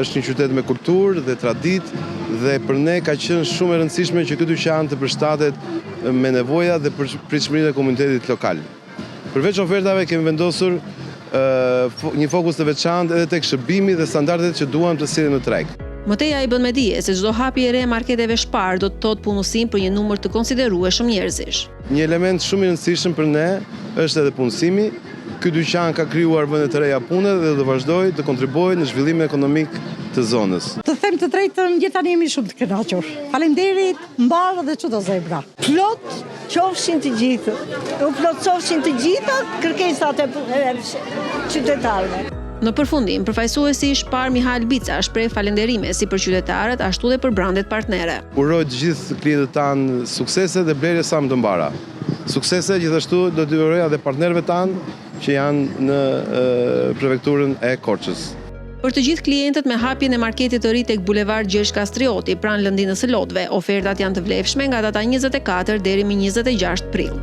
është një qytet me kulturë dhe traditë dhe për ne ka qenë shumë e rëndësishme që ky dyqan të përshtatet me nevoja dhe pritshmërinë e komunitetit lokal. Përveç ofertave kemi vendosur një fokus të veçantë edhe tek shërbimi dhe standardet që duam të sillen në treg. Moteja i bën me dije se çdo hapje e re e marketeve Spar do të thotë punësim për një numër të konsiderueshëm njerëzish. Një element shumë i rëndësishëm për ne është edhe punësimi. Ky dyqan ka krijuar vende të reja pune dhe do vazhdojë të kontribuojë në zhvillimin ekonomik të zonës. Të them të drejtën, gjithtani jemi shumë të kënaqur. Faleminderit, mbarë dhe çdo zemra. Plot qofshin të gjithë. U plotësofshin të gjitha kërkesat e qytetarëve. Në përfundim, përfaqësuesi i Spar Mihal Bica shpreh falënderime si për qytetarët ashtu dhe për brandet partnere. Uroj të gjithë klientët tanë suksese dhe blerje sa më të mbara. Suksese gjithashtu do t'i uroja dhe partnerëve tanë që janë në prefekturën e Korçës. Për të gjithë klientët me hapjen e marketit të ri tek bulevard Gjergj Kastrioti pranë lëndinës së lotëve, ofertat janë të vlefshme nga data 24 deri më 26 prill.